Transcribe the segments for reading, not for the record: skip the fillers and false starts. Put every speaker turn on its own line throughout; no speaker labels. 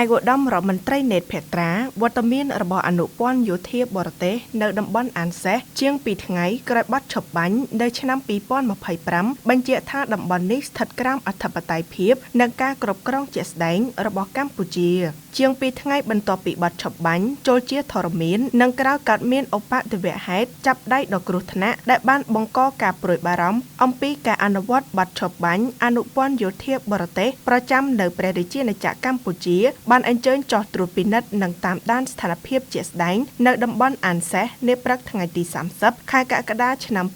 ឯកឧត្តមរដ្ឋមន្ត្រីណេតភេត្រាវត្តមានរបស់អនុព័ន្ធយោធាបរទេសនៅតំបន់អានសេះជាង2ថ្ងៃក្រោយបាត់ឈប់បាញ់នៅឆ្នាំ2025បញ្ជាក់ថាតំបន់នេះស្ថិតក្រោមអធិបតេយ្យភាពនិងការគ្រប់គ្រងជាក់ស្ដែងរបស់កម្ពុជាជាង2ថ្ងៃបន្ទាប់ពីបាត់ឈប់បាញ់ចូលជាធរមាននិងក្រោយកើតមានឧបទ្ទវហេតុចាប់ដៃដ៏គ្រោះថ្នាក់ដែលបានបង្កការព្រួយបារម្ភអំពីការអនុវត្តបាត់ឈប់បាញ់អនុព័ន្ធយោធាបរទេសប្រចាំនៅព្រះរាជាណាចក្រកម្ពុជាបានអញ្ជើញចុះត្រួតពិនិត្យនិងតាមដានស្ថានភាពជាក់ស្ដែងនៅតំបន់អានសេះនាព្រឹកថ្ងៃទី30ខែកក្កដាឆ្នាំ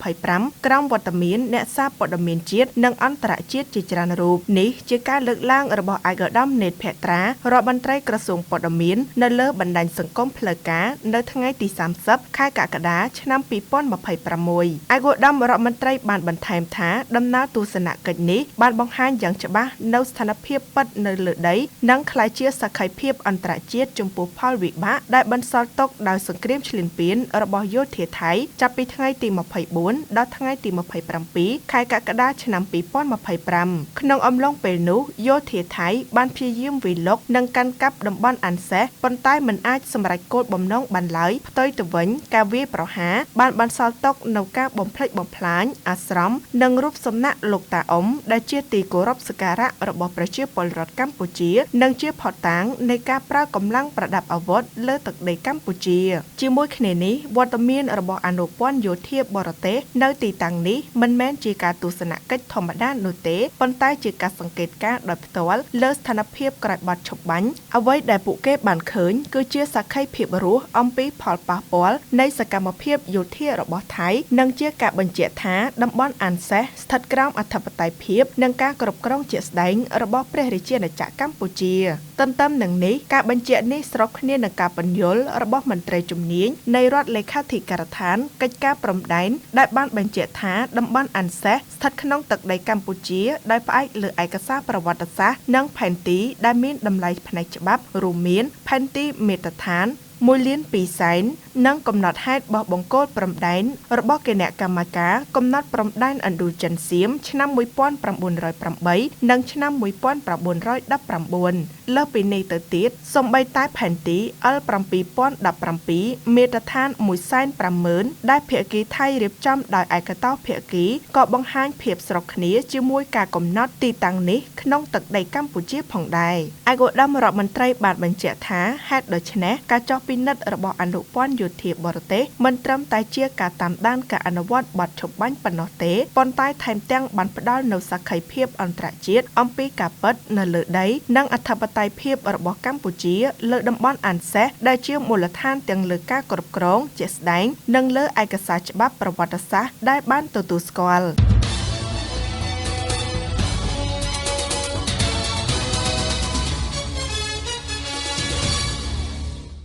2025ក្រោមវត្តមានអ្នកសារព័ត៌មានជាតិនិងអន្តរជាតិជាច្រើនរូបនេះជាការលើកឡើងរបស់ឯកឧត្តមណេតភេត្រារដ្ឋមន្ត្រីក្រសួងព័ត៌មាននៅលើបណ្ដាញសង្គមផ្លូវការនៅថ្ងៃទី30ខែកក្កដាឆ្នាំ2026ឯកឧត្តមរដ្ឋមន្ត្រីបានបន្ថែមថាដំណើរទស្សនកិច្ចនេះបានបង្ហាញយ៉ាងច្បាស់នៅស្ថានភាពពិតនៅលើដីនិងក្លាយជាសក្ខីភាពអន្តរជាតិចំពោះផលវិបាកដែលបន្សល់ទុកដោយសង្គ្រាមឈ្លានពានរបស់យោធាថៃចាប់ពីថ្ងៃទី24ដល់ថ្ងៃទី27ខែកក្កដាឆ្នាំ2025ក្នុងអំឡុងពេលនោះយោធាថៃបានព្យាយាមវាយលុកនិងកាន់កាប់តំបន់អានសេះប៉ុន្តែមិនអាចសម្រេចគោលបំណងបានឡើយផ្ទុយទៅវិញការវាយប្រហារបានបន្សល់ទុកនូវការបំផ្លិចបំផ្លាញអាស្រមនិងរូបសំណាកលោកតាអ៊ុំដែលជាទីគោរពសក្ការៈរបស់ប្រជាពលរដ្ឋកម្ពុជានិងជាផុតតាងនៃការប្រើកម្លាំងប្រដាប់អាវុធលើទឹកដីកម្ពុជាជាមួយគ្នានេះវត្តមានរបស់អនុព័ន្ធយោធាបរទេសនៅទីតាំងនេះមិនមែនជាការទស្សនកិច្ចធម្មតានោះទេប៉ុន្តែជាការសង្កេតការណ៍ដោយផ្ទាល់លើស្ថានភាពក្រោយបាត់ឈប់បាញ់អ្វីដែលពួកគេបានឃើញគឺជាសក្ខីភាពរស់អំពីផលប៉ះពាល់នៃសកម្មភាពយោធារបស់ថៃនិងជាការបញ្ជាក់ថាតំបន់អានសេះស្ថិតក្រោមអធិបតេយ្យភាពនិងការគ្រប់គ្រងជាក់ស្ដែងរបស់ព្រះរាជាណាចក្រកម្ពុជាទន្ទឹមនឹងនេះការបញ្ជាក់នេះស្របគ្នានឹងការបញ្យល់របស់មន្ត្រីជំនាញនៃរដ្ឋលេខាធិការដ្ឋានកិច្ចការព្រំដែនដែលបានបញ្ជាក់ថាតំបន់អានសេះស្ថិតក្នុងទឹកដីកម្ពុជាដោយផ្អែកលើឯកសារប្រវត្តិសាស្ត្រនិងផែនទីដែលមានតម្លៃផ្នែកច្បាប់រួមមានផែនទីមាត្រដ្ឋាន1,200,000និងកំណត់ហេតុបោះបង្គោលព្រំដែនរបស់គណៈកម្មការកំណត់ព្រំដែនឥណ្ឌូចិនសៀមឆ្នាំ1908និងឆ្នាំ1919លើសពីនេះទៅទៀតសូម្បីតែផែនទី L7017 មាត្រដ្ឋាន 150,000 ដែលភាគីថៃរៀបចំដោយឯកតោភាគីក៏បង្ហាញភាពស្របគ្នាជាមួយការកំណត់ទីតាំងនេះក្នុងទឹកដីកម្ពុជាផងដែរឯកឧត្តមរដ្ឋមន្ត្រីបានបញ្ជាក់ថាហេតុដូច្នេះការចុះពិនិត្យរបស់អនុព័ន្ធយោធាបរទេសមិនត្រឹមតែជាការតាមដានការអនុវត្តបទឈប់បាញ់ប៉ុណ្ណោះទេប៉ុន្តែថែមទាំងបានផ្ដល់នូវសក្ខីភាពអន្តរជាតិអំពីការពិតនៅលើដីនិងអធិបតេយ្យភាពរបស់កម្ពុជាលើតំបន់អានសេះដែលជាមូលដ្ឋានទាំងលើការគ្រប់គ្រងជាក់ស្ដែងនិងលើឯកសារច្បាប់ប្រវត្តិសាស្ត្រដែលបានទទួលស្គាល់